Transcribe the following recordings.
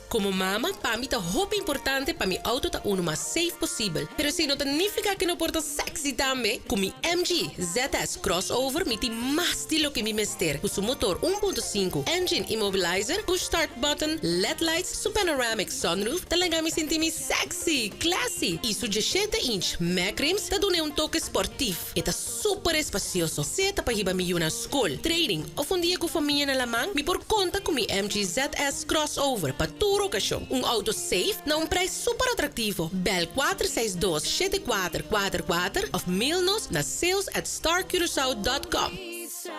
Como mama, para mí es importante para mi auto ta uno más safe posible. Pero si no significa que no porto sexy también, con mi MG ZS Crossover, mi más estilo que mi mister. Con su motor 1.5, engine immobilizer, push start button, LED lights, su panoramic sunroof, talaga mi senti mi sexy, classy. Y su 17-inch Mac rims, ta dune un toque sportivo. Eta super espacioso. Seta pa hiba mi una school, training, of un dia con familia na lamang, mi por conta con mi MG ZS Crossover, pa tour ocasión. Un auto safe na un preço super atrativo. Bel 462-7444 of mail-nos na sales@starcuracao.com.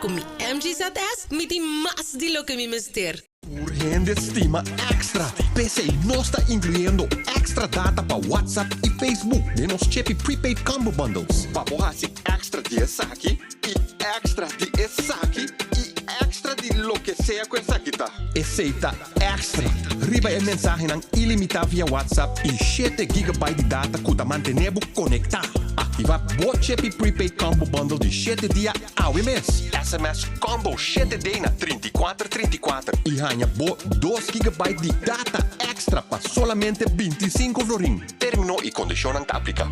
Com mi MGZS, mi di más de lo que mi mister. Urgente Estima Extra. PC no está incluyendo extra data para WhatsApp y Facebook de los Chepi Prepaid Combo Bundles. Para hacer extra de saque y extra de saque y extra de lo que sea con saquita. Aceita extra. Riba el mensaje en ilimitado via WhatsApp y 7 GB de data que te mantenemos conectado. Activa o Chepi Prepaid Combo Bundle de 7 dias ao mês. SMS Combo 7 dias na 3434. E ganha 2 GB de data extra para solamente 25 florin. Terminou e condicionante aplica.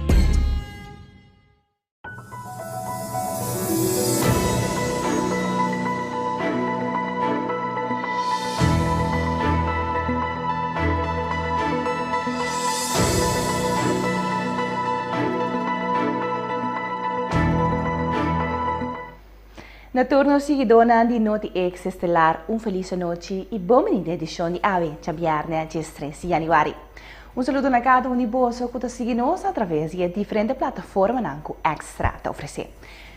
Na turno seguidona di Noti X Estelar, un felice noche e buona edizione di Ave, Chabiarne, 13 januari. Un saluto a cada un di bosso che segue nos através de diferentes plataformas nanco extra te oferecer.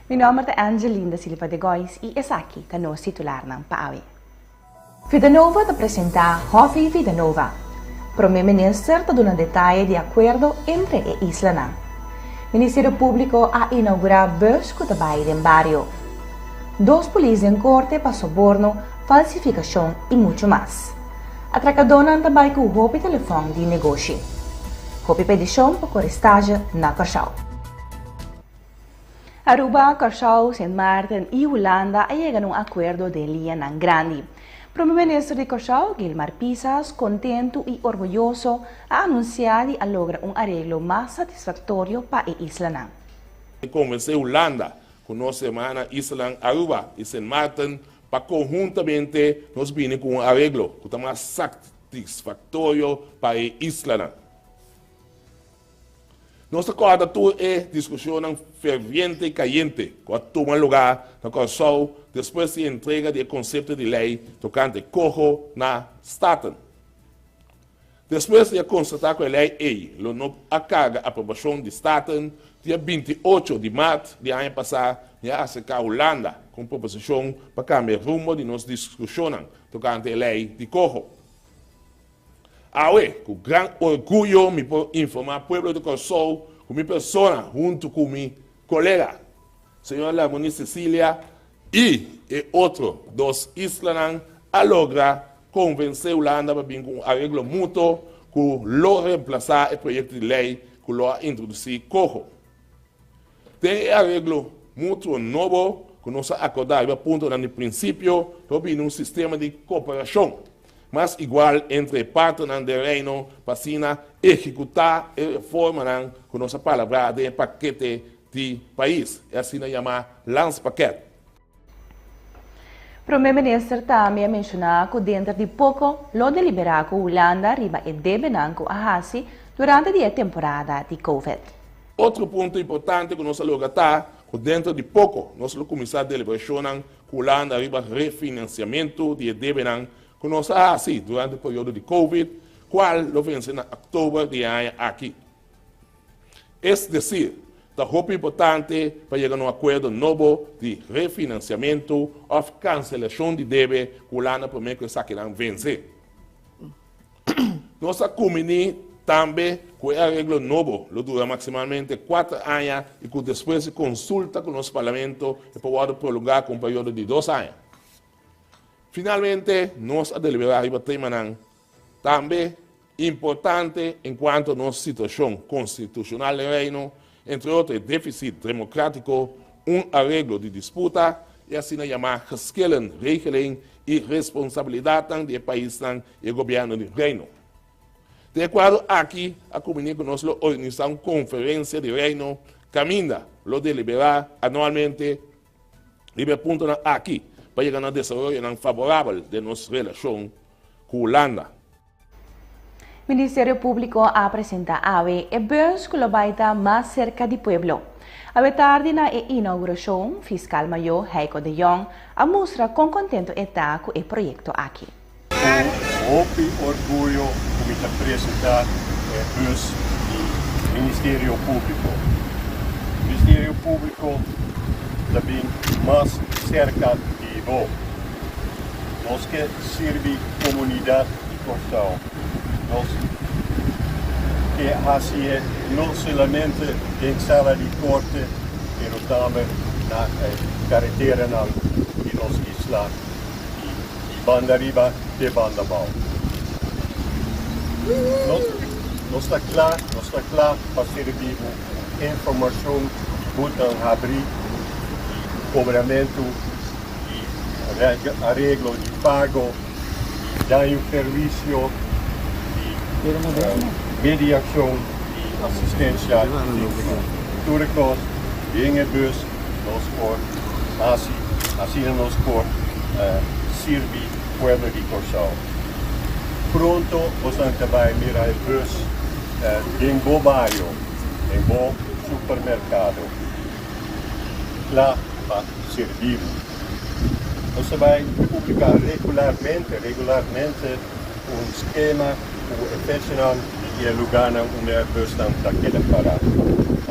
Mi nome é Angelina Silva de Góis e esse aqui é nosso titular nan pa Ave. Vida Nova te apresenta Hofi Vida Nova. Primeiro-Ministro te dá detalhe de acordo entre a Isla Nan. Ministério Público a inaugurar bus que te vai em barrio. 2 polícias em corte para soborno, falsificação e muito mais. Atracadona também com o roubo telefone de negócio. Roubo petição para correstagem na Cachao. Aruba, Cachao, Sint Maarten e Holanda chegam a um acordo de linha nan grande. Primeiro-Ministro de Cachao, Gilmar Pisas, contento e orgulhoso, a anunciado e a lograr um arreglo mais satisfatório para a Isla Nan. Convencer Holanda com nossa irmã Isla Aruba e Sint Maarten para conjuntamente nos vir com um arreglo que está mais satisfatório para a Isla. Nossa candidatura é discussão ferviente e caliente que toma lugar na Cachao depois da entrega do conceito de lei tocante corro na Staten. Depois de constatar que a lei não acaga a aprovação de Staten, dia 28 de março do ano passado, já a Holanda com proposição para cambiar rumo de nossa discussão tocante a lei de corro. Com grande orgulho, me posso informar o povo de Cachao, com minha pessoa, junto com meu colega, senhora Lamoni Cecília, e outros dos islas, a lograr convencer a Holanda para vir com um arreglo mútuo, que lo reemplaçar o projeto de lei que lo introduzir corro. Tem arreglo mútuo novo, que nós acordamos a ponto no princípio, para um sistema de cooperação, mas igual entre partes do reino para executar a reforma com nossa palavra de paquete de país, é assim chamar Landspaket. O Primeiro-Ministro também mencionou que dentro de pouco, lo deliberará que a Holanda riba e deve a Hasi durante a temporada de Covid. Outro ponto importante que nós logatá, que dentro de pouco, nós vamos começar a deliberação que a Holanda riba refinanciamento de deve que nós Hasi durante o período de Covid, qual lo vence em outubro de ano aqui. É decir, é muito importante para chegar a um acordo novo de refinanciamento ou cancelação de deve que a Holanda primeiro que saqueirão vencer. Nossa comunidade também com o arreglo novo, lo dura maximamente 4 anos e que depois se consulta com o nosso parlamento e pode prolongar com um período de 2 anos. Finalmente, nós a deliberar riba tema também importante enquanto nossa situação constitucional do reino, entre outros, déficit democrático, um arreglo de disputa e assim chamar verschillende regeling e responsabilidade do país e do governo do reino. De quadro aqui, a comunidade conosco organiza uma conferência de reino, caminha, lo deliberar anualmente, e punto aqui, para chegar a desenvolvimento favorável de nossa relação com a Holanda. Ministerio Público apresenta AWE e Beurs Colobaita mais cerca do pueblo. A tarde na inauguração, fiscal maior Heiko de Jong a mostra com contento está com o projeto aqui. Hoop e orgulho como está apresentar o Beurs do Ministério Público. O Ministério Público também mais cerca de nós. Nós que serve a comunidade de Corção. Nós que fazemos não somente em sala de corte, mas também na carretera de nossa isla e banda arriba de banda abaixo. Nós está claro para servir informação de botão abrir, cobramento, arreglo de pago, dano serviço, mediação e assistência técnica, em bus, nós por assim nós por servir o povo de Corção. Pronto, nós também mirar o bus em bom bairro, em bom supermercado, lá para servir. Nós vai publicar regularmente esquema o personal e o lugar onde a bus está parada.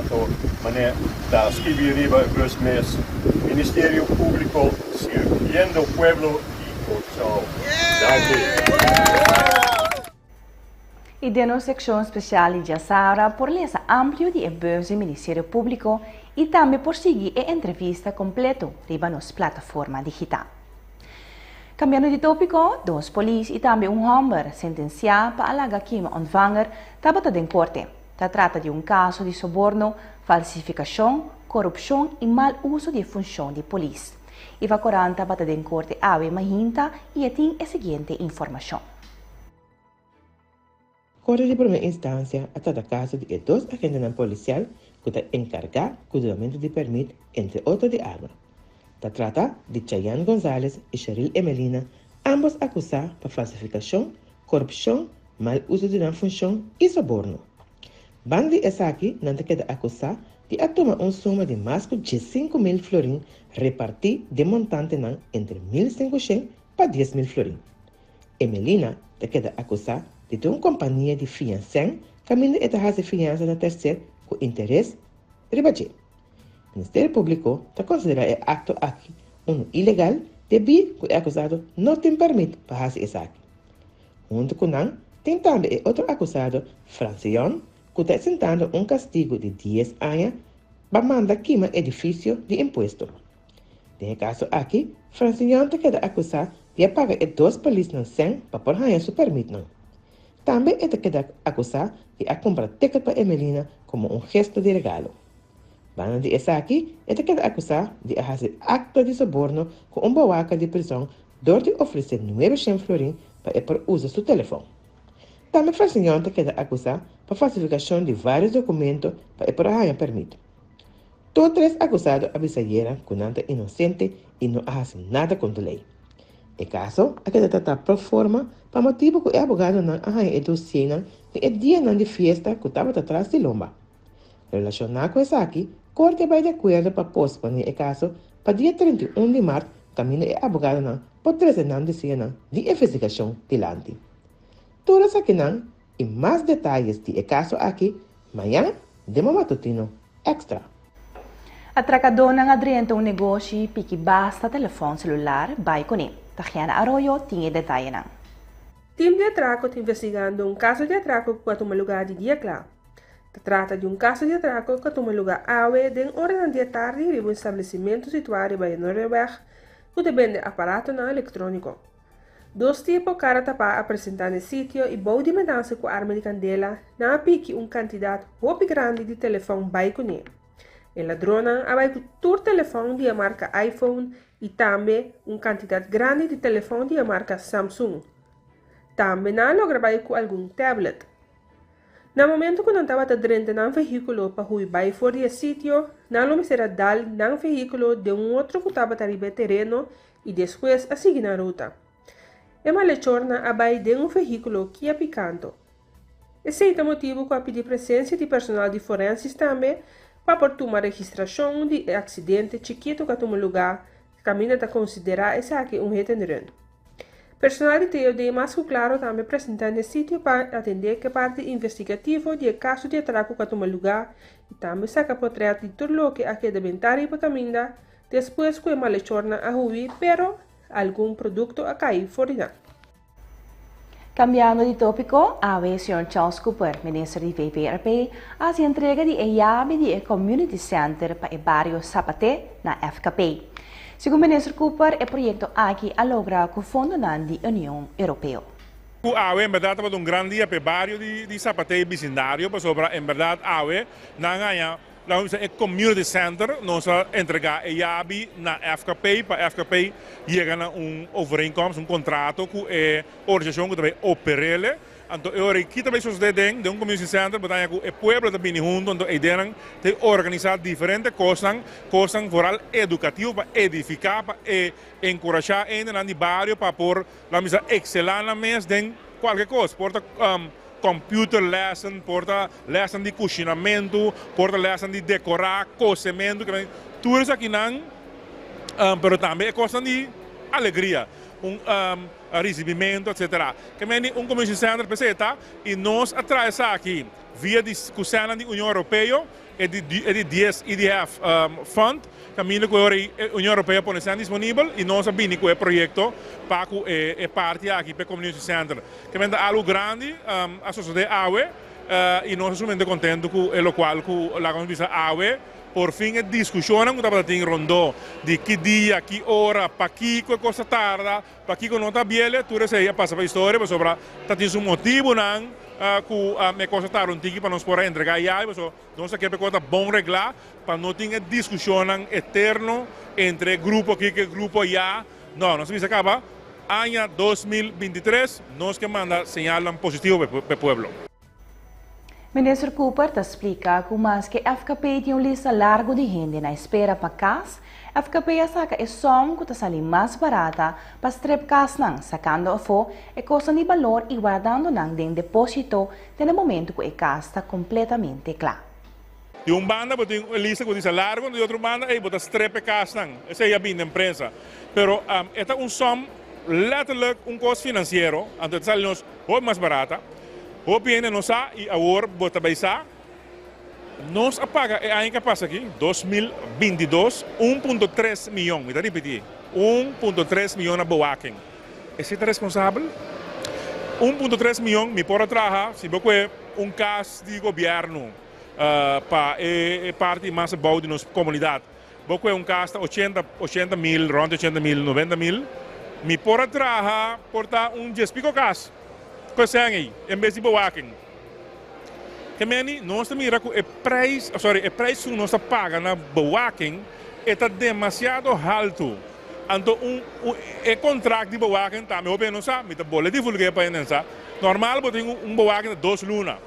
Então, mané da escrever o bus mês Ministério Público servindo o povo de Corção. E de nossa secção especial de Jassara por lesa amplio de bus do Ministério Público e também por seguir a entrevista completa riba nos plataforma digital. Cambiando de tópico, dois polícias e também homem sentenciado para alagar queima ontvanger estava em corte. Se trata de caso de soborno, falsificação, corrupção e mau uso de função de polícia. E va 40 bata em corte ave mahinta e tem a seguinte informação. Corte de primeira instância a cada caso de dois agentes policiais que estão encarregados do cumprimento de permito, entre outros de arma. Se trata de Chayan González e Cheryl Emelina, ambos acusados por falsificação, corrupção, mau uso de uma função e soborno. Bandi Esaki não queda acusado de tomar uma soma de mais de 5.000 florins repartida de montante entre 1.500 para 10.000 florins. Emelina queda acusada de ter uma companhia de fiançamento caminho de fazer fiança na terceira com interesse ribadinho. O Ministério Público está considerando o acto aqui ilegal devido que o acusado não tem permitido para fazer isso aqui. Junto com ele, tem também outro acusado, Francione, que está sentando um castigo de 10 anos para mandar queimar edifício de imposto. Nesse caso aqui, Francione está acusado de pagar dois polícias sem para por ganhar seu permito. Também está acusado de comprar ticket para Emelina como um gesto de regalo. Banda de Esaki está acusado de fazer acto de soborno com bawaca de prisão, door de oferecer 900 florins para por uso seu telefone. Também Francione está acusado por falsificação de vários documentos para por ganhar permito. Todos três acusados avisaram que não é inocente e não fazem nada contra a lei. O caso é que está por forma para motivo que o advogado não ganha dossiê e o dia de festa que estava atrás de lomba. Relacionado com isso aqui, a Corte vai de acordo para posponer o caso para dia 31 de março, caminho o advogado por trazer decisão de investigação dilante. Tudo isso aqui e mais detalhes do caso aqui, amanhã, de Matutino Extra. Atracador ng adriento um negócio pique basta telefone celular vai com ele. Tatiana Arroyo tinha detalhe não. Time de atraco está investigando caso de atraco que toma lugar de dia claro. Se trata de caso de atraco que toma lugar awe de hora da tarde em um estabelecimento situado em Noruega que vende aparato eletrônico. Dois tipos cara tapa apresentar no sítio e boa de mudança com arma de candela na pique quantidade muito grande de telefone vai com ele. O ladrona vai com todo telefone de marca iPhone e também quantidade grande de telefone de marca Samsung. Também não logra vai com algum tablet. No momento que não estava dentro de um veículo para ir fora do sítio, não me será dar um veículo de outro que estava arriba terreno e depois a seguir na ruta. E malechorna abai de veículo que é picando. Esse é o motivo que eu pedi presença de personal de forenses também para tomar registração de acidente chiquito que toma lugar, caminha a considerar esse aqui retenção. Personal de TOD mais claro também apresentando o sítio para atender que parte investigativo de caso de atraco que toma lugar e também saca portreto de tudo o que aqui de inventario para caminhar depois que a malechorna a ruir, pero algum produto a cair fora. Cambiando de tópico, a vez Sr. Charles Cooper, ministro de VPRP, hace entrega de llave de Community Center para o barrio Zapaté na FKP. Segundo o ministro Cooper, o projeto aqui a lograr com o Fundo da União Europeia. En verdad was un gran día para el barrio de Zapaté y vecindario, pues sobre en verdad la community center nos ha entregado a llave na FKP, para FKP llegan a un overeenkomst, un contrato con la organización que debe operar. Então, eu aqui também sou de um community center, mas o povo também junto, então eles têm organizar diferentes coisas foral educativo para edificar, para encorajar ainda no bairro para pôr a misa excelente mês de qualquer coisa, porta computer lesson, porta lesson de cozinamento, porta lesson de decorar, cozimento, tudo isso aqui não, mas também é coisa de alegria. Recebimento, etc. Que um community center peseta e nós atrás aqui via discussão da União Europeia e de 10 EDF Fund, caminho que a União Europeia põe disponível e nós abrimos com o projeto para que parte aqui para o community center. Que é algo grande, a sociedade AWE e nós somos muito contentes com o local que a comunidade AWE por fim, a discussão que estava em rondô de que dia, que hora, para que coisa tarda, para que não está bem, tudo isso aí passa para a história, mas sobre tem um motivo não que a coisa tarda para nós poder entregar aí, mas nós queremos coisa bom reglar para não ter discussão eterno entre grupo aqui e grupo allá. Não, nós vamos acabar ano 2023, nós que manda sinal positivo para o povo. Ministro Cooper te explica como é que a FKP tem uma lista larga de gente na espera para casa. A FKP saca a som que está saindo mais barata para strep casa, sacando a fo e costa de valor e guardando em depósito no momento que a casa está completamente clara. De uma banda tem uma lista que diz largo, de outra banda bota strep casa, essa é a bem da empresa. Pero esta é som letterlijk custo financeiro, então sai nos mais barata. O bem nós e agora bota baixar. Nós apaga a que passa aqui 2022 1.3 milhão, me dá repetir 1.3 milhão na Boaken. Esse é responsável? 1.3 milhão me pode trabalhar se você caso de governo para a parte mais boa de nossa comunidade. Você caso 80 mil, rond 80 mil, 90 mil, me pode trabalhar por10 pico caso. Aí, em vez de Boaken. Que meni, nós mira que o preço que nós paga na Boaken está demasiado alto. Então, o contrato de Boaken também, eu não sei, me vou divulgar para eles. Normal, eu tenho Boaken de 2 lunas.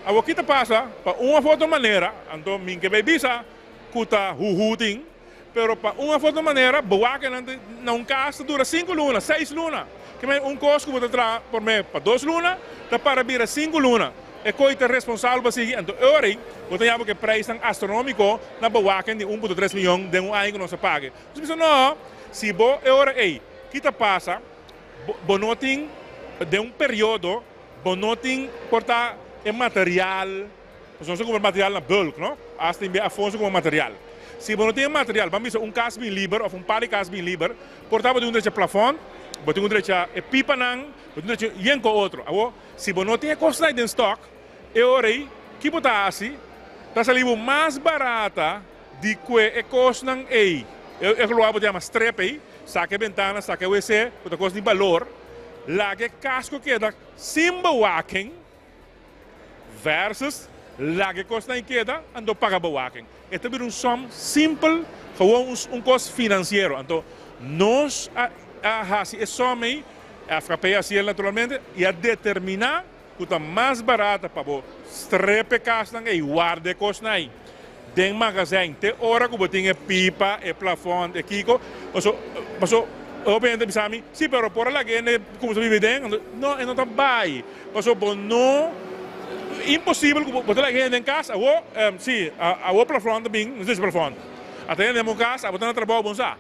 Agora, o que passa, para uma outra maneira, então, minha que vai bisa, que está huhuting, pero para uma outra maneira, Boaken não casa dura 5 lunas, 6 lunas. Que custo que você traz por mim para 2 lunas, está para vir 5 lunas. É coisa responsável para seguir. Então, agora, você tem que preço astronômico na Boaken de 1.3 milhões de ano que não se paga. Você pensa, não, se você agora, que passa, você tem de período, você portar material, nós não material na bulk, não? Hasta em Afonso como material. Se você tem material, vamos dizer, caso bem livre, ou par de caso bem livre, portava de direito a plafond, você tem direito a pipa, você tem direito a outro. Se você não tem coisa de estoque, agora, que você assim, está saindo mais barata do que a coisa aí. Eu vou chamar strep aí, saque a ventana, saque a WC, outra coisa de valor, lá que casco queda sem Boaken versus lá que coisa queda ando paga Boaken. Este é som simples, gewoon custo financeiro. Então, nós a som aí, a FKP assim naturalmente, e a determinar kuta mais barata para o strepe casa e guarde costa aí. Den magazijn, te hora que botinha pipa, e plafond, e kiko, passou obviamente bisami, sì però por la gente come si vive dentro, no, e non sta bai, passou bom no, impossível que botar la gente em casa, sì, a plafond bem, não sei se plafond, até em casa, botar na trabalho bom sa,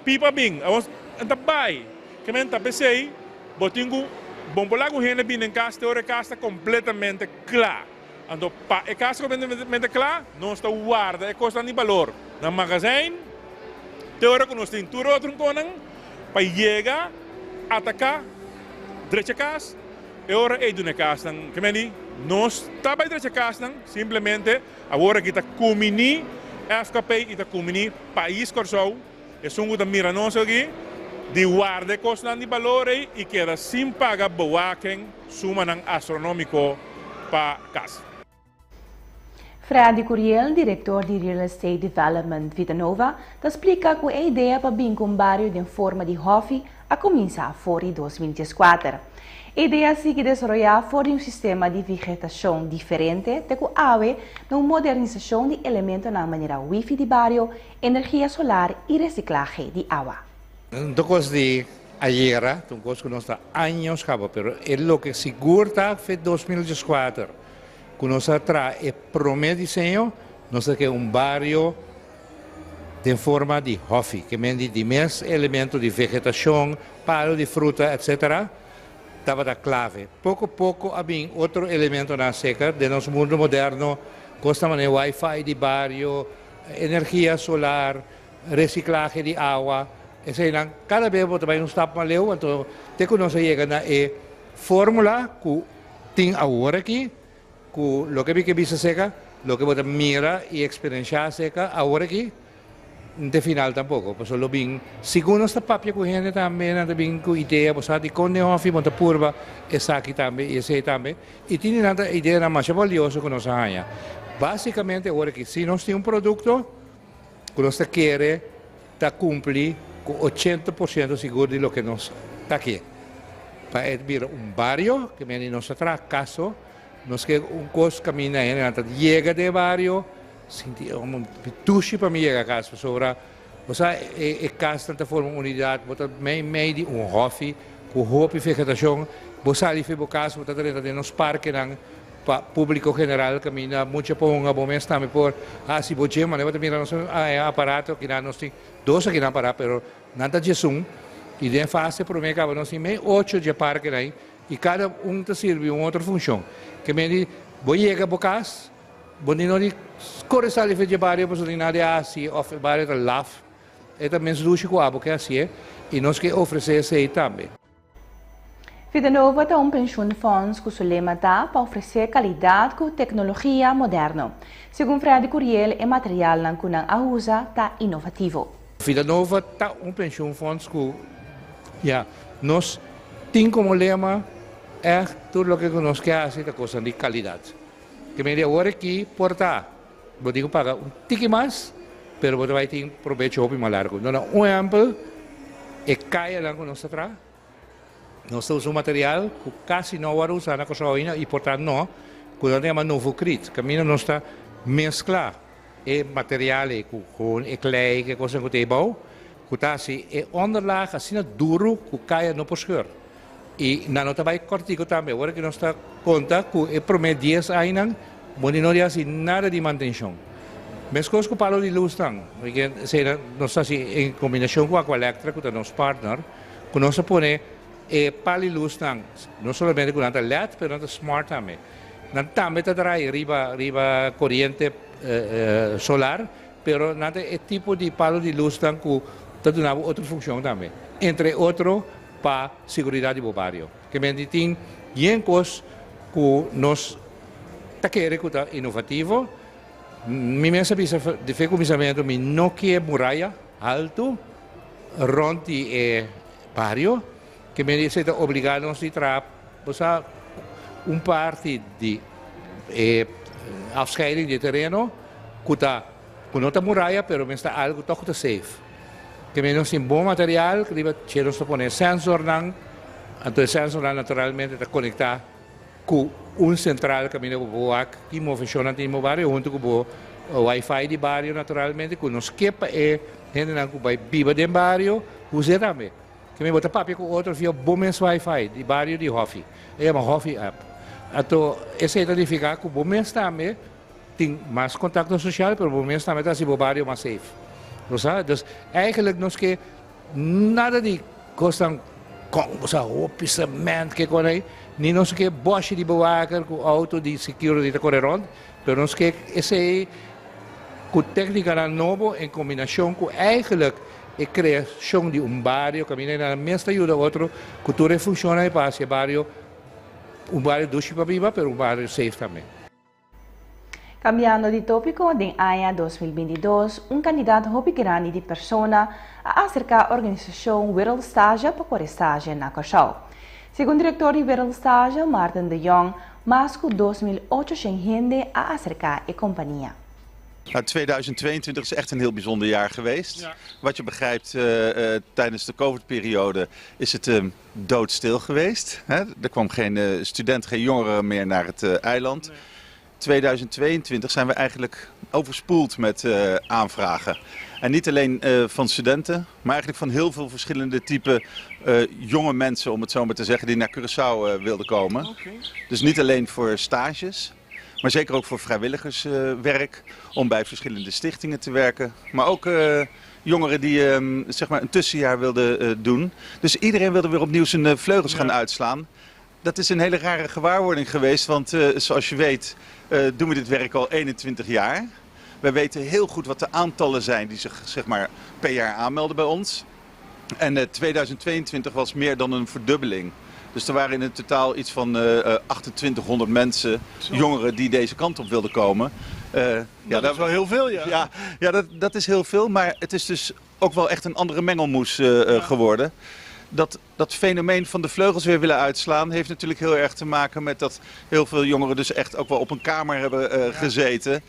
pipa bem, não sta bai, que men tá pensei, botinho bom por lá com gente bem em casa, te hora casa completamente clara. Então, para a casa completamente clara, não está guarda, é costa de valor. No magazine, te hora que nós temos tudo outro conan, para chegar, atacar, direita casa, é hora de ir na casa. Que me diz, nós está para direita casa, simplesmente, agora que está comini, FKP e está comini, país corsou, é só que mira nós aqui, de guarda costa de valor e queda sem pagar boaquem, suma astronômico para casa. Freddy Curiel, diretor de Real Estate Development Vita Nova, explica que a ideia para vincular um bairro de forma de hobby a começar fora de 2014. A ideia sigue desenvolver fora um sistema de vegetação diferente, de que ave uma modernização de elementos na maneira Wi-Fi de bairro, energia solar e reciclagem de água. Entonces de ayer, entonces que nós está anos cabo, pero é lo que segura foi 2014. Quando nós traz o primeiro desenho, nós temos barrio de forma de hobby, que mende de mais elementos de vegetação, palo de fruta, etc. Estava da clave. Pouco a pouco havia outro elemento na seca de nosso mundo moderno, costa mané Wi-Fi de barrio, energia solar, reciclagem de água. Cada vez que vai stap maleu, então te que nós chega na fórmula que tem agora aqui, que o que visa seca, o que você mira e experienciar seca agora aqui, de final tampouco, porque lo bem, segundo esta papia que a gente também, anda bem com ideia, você de quando é ofi, monta purba, essa aqui também, esse também, e tem nada ideia na mais valiosa que nós ganha. Basicamente agora aqui, se nós temos produto, que nós quer, tá cumprir com 80% seguro de lo que nós está aqui. Para vir barrio, que me nós traz caso, nós que coisa caminha aí, chega de barrio, senti tushi para mim chegar a casa, sobre, você é casa de forma unidade, você meio de hobby, com hobby vegetação, você ali fez o caso, você está dentro nos parques, para público geral caminha muito ponga bom mês também por se você mas você mira nosso aparato que nós tem 12 aqui na aparato, pero nada de zoom e de fase para mim acaba nós tem 8 de parque aí e cada te serve uma outra função que me vou chegar para casa vou não de correr ali de barrio para não nada assim off barrio de laf é também luxo com abo que assim é e nós que oferecer isso aí também. Vita Nova tem pensioenfonds que se lema para oferecer qualidade com tecnologia moderna. Segundo Freddy Curiel, o material que não usa está inovativo. Vita Nova tem pensioenfonds que nós temos como lema tudo o que nós queremos é coisa de qualidade. Que me agora aqui portar, vou dizer pagar tique mais, mas você vai ter proveito mais largo. Não é exemplo, é caia lá que nós traz. Nós usamos um material que quase não vai usar na cozinha e, portanto, não, quando temos novo crit, caminho nós está mesclar e material com e clay, que coisa que tem bom, que está assim, é onderlaag assim duro que cai no poscur. E na nota vai cortico também, agora que nós está conta que é prometo 10 anos, mas não é assim nada de manutenção. Mas coisa que o palo de luz tem, porque nós está assim em combinação com a Aqualectra, que é nosso partner, que nós põe pali luz não somente com a LED, mas com smart também. Também traz riba corrente solar, mas nada é tipo de palo de luz que dá outra função também. Entre outros, para a segurança do barrio. Que me tem coisas que nós queremos que é inovativo. Minha sabedoria de começamento, não quer muralha alto, ronde barrio, que me dice obrigado a trabalhar parte de afscheiding de terreno que não está muralha, mas está algo toch safe. Que me tem bom material, que nós poner sensor então o sensor naturalmente está conectado com central caminho boa que mo funciona no barrio junto com o Wi-Fi do barrio naturalmente com nos quepa gente não vai viva do barrio usa também que me bota papi com outro via bom Wi-Fi do barrio de Hoffi uma Hoffi app então esse significa que bom também tem mais contato social pero bom também está se o barrio mais safe dus eigenlijk nos que nada de costam o pissamento que quando aí nem nos que boche de bewaker com auto de security de correr rond pero nos que esse com técnica nova em combinação com eigenlijk a criação de barrio que na mesma ajuda outro cultura funciona e passa barrio barrio duche para viva pero barrio safe também. Cambiando de tópico, en año 2022, un candidato hopi grande de persona a acercar a organización Wereld Stage para correr stage na Cachau. Segundo o diretor de Wereld Stage, Martin de Jong, mais de 2.800 gente a acercar a companhia. 2022 is echt een heel bijzonder jaar geweest. Ja. Wat je begrijpt, tijdens de COVID-periode is het doodstil geweest. Hè? Er kwam geen student, geen jongeren meer naar het eiland. Nee. 2022 zijn we eigenlijk overspoeld met aanvragen. En niet alleen van studenten, maar eigenlijk van heel veel verschillende typen jonge mensen, om het zo maar te zeggen, die naar Curaçao wilden komen. Okay. Dus niet alleen voor stages, maar zeker ook voor vrijwilligerswerk, om bij verschillende stichtingen te werken. Maar ook jongeren die zeg maar een tussenjaar wilden doen. Dus iedereen wilde weer opnieuw zijn vleugels gaan uitslaan. Dat is een hele rare gewaarwording geweest, want zoals je weet doen we dit werk al 21 jaar. Wij weten heel goed wat de aantallen zijn die zich zeg maar, per jaar aanmelden bij ons. En 2022 was meer dan een verdubbeling. Dus er waren in het totaal iets van 2800 mensen, jongeren die deze kant op wilden komen. Dat is wel heel veel, ja. Ja, dat is heel veel, maar het is dus ook wel echt een andere mengelmoes geworden. Dat fenomeen van de vleugels weer willen uitslaan heeft natuurlijk heel erg te maken met dat heel veel jongeren dus echt ook wel op een kamer hebben gezeten.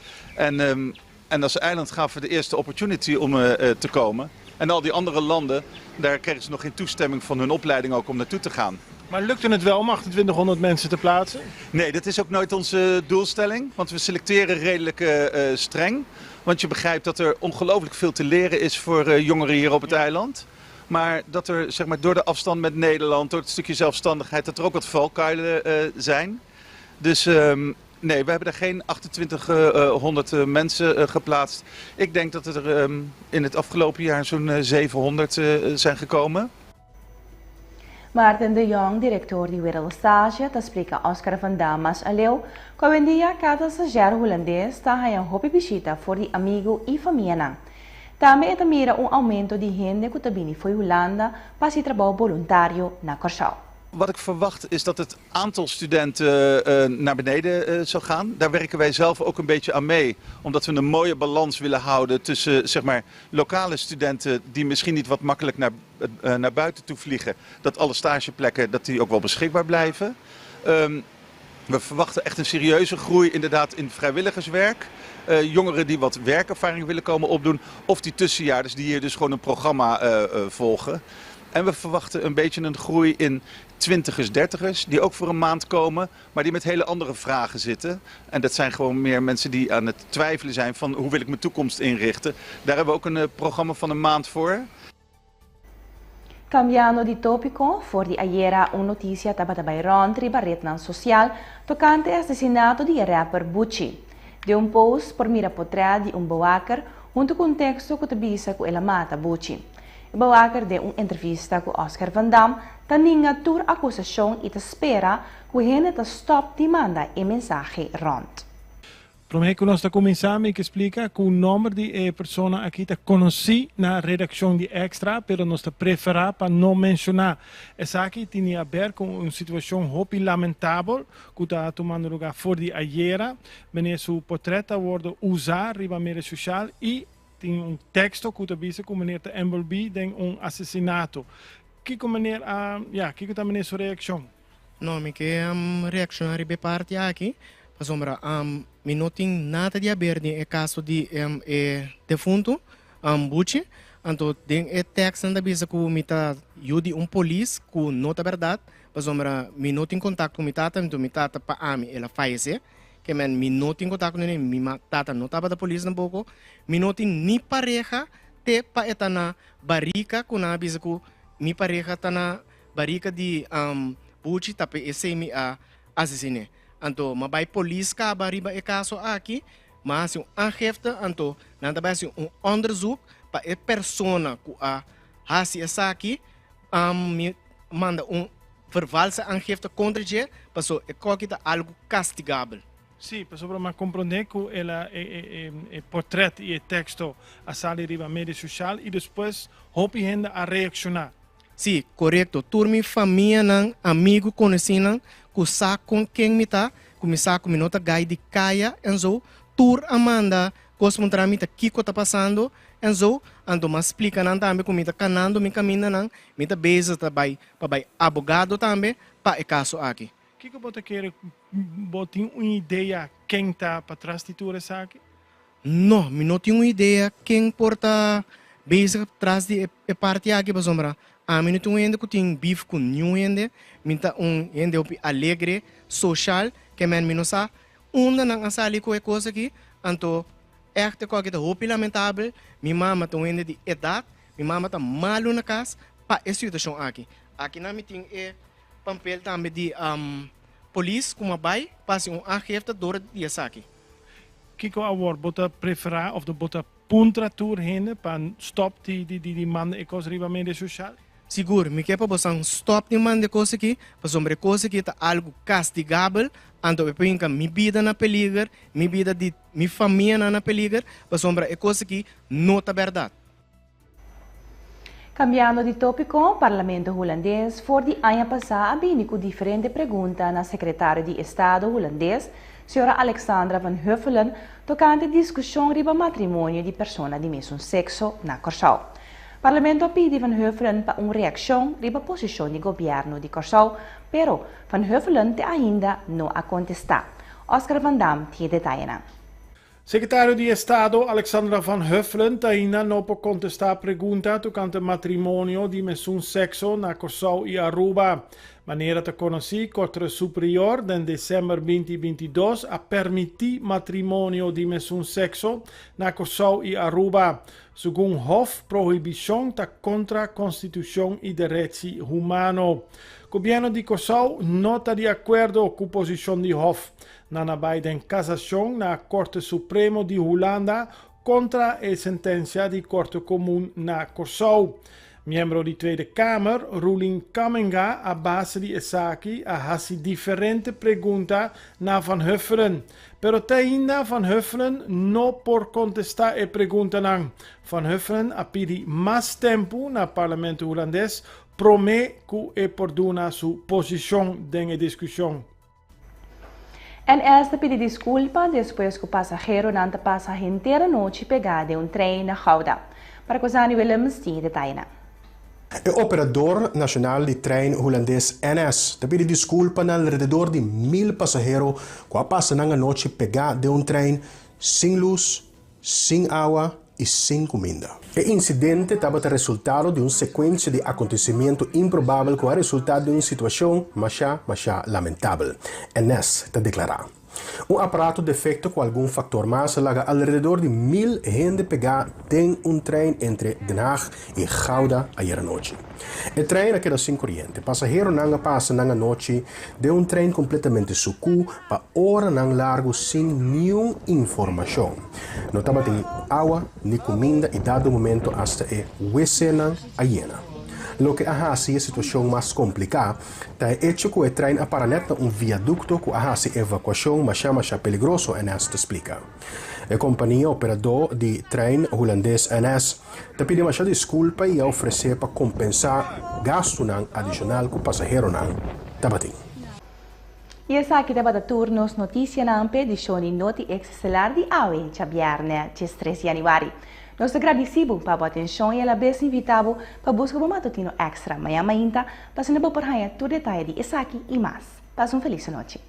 En als eiland gaven we de eerste opportunity om te komen. En al die andere landen, daar kregen ze nog geen toestemming van hun opleiding ook om naartoe te gaan. Maar lukte het wel om 2800 mensen te plaatsen? Nee, dat is ook nooit onze doelstelling, want we selecteren redelijk streng. Want je begrijpt dat er ongelooflijk veel te leren is voor jongeren hier op het eiland. Maar dat er zeg maar, door de afstand met Nederland, door het stukje zelfstandigheid, dat er ook wat valkuilen zijn. Dus nee, we hebben er geen 2800 mensen geplaatst. Ik denk dat er in het afgelopen jaar zo'n 700 zijn gekomen. Martin de Jong, director de Wereld Stage, te explica Oscar van Damas Aleu, que hoje em dia cada estagiário holandês está em hobby visita voor die amigo e família. Também é mira aumento de gente que também foi Holanda para se trabalho voluntário na Curaçao. Wat ik verwacht is dat het aantal studenten naar beneden zal gaan. Daar werken wij zelf ook een beetje aan mee. Omdat we een mooie balans willen houden tussen zeg maar, lokale studenten die misschien niet wat makkelijk naar buiten toe vliegen. Dat alle stageplekken dat die ook wel beschikbaar blijven. We verwachten echt een serieuze groei inderdaad in vrijwilligerswerk. Jongeren die wat werkervaring willen komen opdoen. Of die tussenjaarders die hier dus gewoon een programma volgen. En we verwachten een beetje een groei in 20ers, 30ers, die ook voor een maand komen, maar die met hele andere vragen zitten. En dat zijn gewoon meer mensen die aan het twijfelen zijn van hoe wil ik mijn toekomst inrichten. Daar hebben we ook een programma van een maand voor. Cambiando de tópico, voor de ayer noticia tabata rond ribarretnan social tocante el asesinato de rapper Bucci. De un post por mira portrait de un bewaker junto con un texto que te visa que ela mata Bucci. O bewaker de uma entrevista com Oscar Van Dam, taninga tur acusação e te espera que ele te stop te manda e mensagem rond. Prometo que nós está começando a explicar que o nome de pessoa aqui está conhecido na redação de Extra, pero nós está preferar para não mencionar. Essa aqui tinha a ver com uma situação muito lamentável que está tomando lugar fora de ayer, wanneer seu portret wordt usado riba mídia social e tem texto que te avisa que meneer te envolver em assassinato. Que meneer, que está meneer sua reação? Não, me que reação a ribe parte aqui, para sombra, me não tem nada de aberto no caso de defunto, Bucci, então tem texto na avisa que me tá ajude polícia que não é verdade, sombra mi not in contato com mi tata pa ami ela faise, que men mi not in contato com mi tata não tava da polícia na boco, mi not ni pareja te pa eta na barika kuna bisaku mi pareja ta na barika di puchi tapi ese mi a assassine. Anto mabay police ka bariba e caso aqui, mas um angefte anto nanda ba um onderzoek pa e persona ku a hasi essa aqui me manda vervalsa aangifte contra je, passo é coquita algo castigável. Sì, ma comprendere che il portrait e il testo a salir riba media social e depois hopi gente a reaccionar. Sì, corretto. Turmi família nang amigo conhecido ku sa com quem me tá, ku me sa com me nota gai de caia enzo tur amanda cosmo tramita kiko tá passando enzo ando mas explica nan tambe ku me tá canando me caminha nang me tá beza tá bai abogado tambe pa e caso aqui. Que você quer botar uma ideia quem está para trás de tudo isso aqui? Não, eu não tenho uma ideia quem porta basic atrás de parte aqui, para sombra. A mim não tenho ainda que tem bife com nenhum ainda, minta ainda alegre, social, que men não sabe, onde não sali com a coisa aqui, então é que coisa que é muito lamentável, minha mama tem ainda de idade, minha mama está malo na casa, para essa situação aqui. Aqui na minha tem papel também de polícia como vai passe aangifte door die zaak. Kiko award bota preferar of de bota puntratur heen pan stop die man e cos riba media social. Seguro, me quer para stop die man de coisa aqui, para sobre coisa que tá algo castigável, ando eu penso mi vida na peligro, mi vida de mi família na peligro, para sobre é coisa que não tá verdade. Cambiando de tópico, o Parlamento holandês foi de ano passado abini com diferentes perguntas na secretária de Estado holandês, senhora Alexandra van Huffelen, tocante discussão riba matrimônio de pessoas de mesmo sexo na Curaçao. O Parlamento pede van Huffelen para uma reação riba posição do governo de Curaçao, pero van Huffelen ainda não a contestar. Oscar Van Dam tem detalhes. Secretário de Estado Alexandra van Huffelen ainda não pode contestar a pergunta tocante matrimônio de mesmo sexo na Curaçao e Aruba. Maneira de conhecer Corte Superior em dezembro 2022 a permitir matrimônio de mesmo sexo na Curaçao e Aruba. Segundo Hof, proibição está contra a Constituição e direitos humanos. O governo de Curaçao não está de acordo com a posição de Hof. Na Biden cassação na Corte Suprema de Holanda contra a sentença de Corte Comum na Curaçao. Membro da Tweede Kamer, Ruling Kamenga, a base de Esaki, a hasi diferente pergunta na Van Huffelen. Pero ainda Van Huffelen não por contestar a pergunta não. Van Huffelen a pedir mais tempo no Parlamento holandês, promete que é por dar sua posição na discussão. En esta pede desculpa depois que o passageiro não passa a inteira noite pegada em trem na Gouda. Para Cosani Willems tem detalhes. O operador nacional de trein holandês NS pede desculpa na alrededor de 1000 passageiros que passam na noite pegada de trem sem luz, sem água e sem comida. O incidente estava resultado de uma sequência de acontecimentos improváveis que é resultado de uma situação mais lamentável. NS está declarado. Aparato defecto com algum fator mais laga alrededor de 1000 gente pegada em trem entre Den Haag e Gouda ayer noite. O trem queda sem corrente. Passageiro não passa na noite de trem completamente sucu para hora não largo sem nenhuma informação. Não estava tem água nem comida e dado momento hasta o WC não ayena. Lo que hace a situação mais complicada é hecho que o trem aparenta viaducto que hace evacuação mais peligroso NS te explica. A companhia operador de trem holandês NS te pede mais desculpa e oferecer para compensar gasto adicional que o passageiro não tabating. E essa aqui deve turnos notícia na edição de Noti Excelar de AWE, Chabiarne, 3 de januário. Nós agradecemos para a atenção e ela bem invitado para buscar um matutino extra. Amanhã, para se não perder tudo detalhe de essa aqui e mais. Passe uma feliz noite.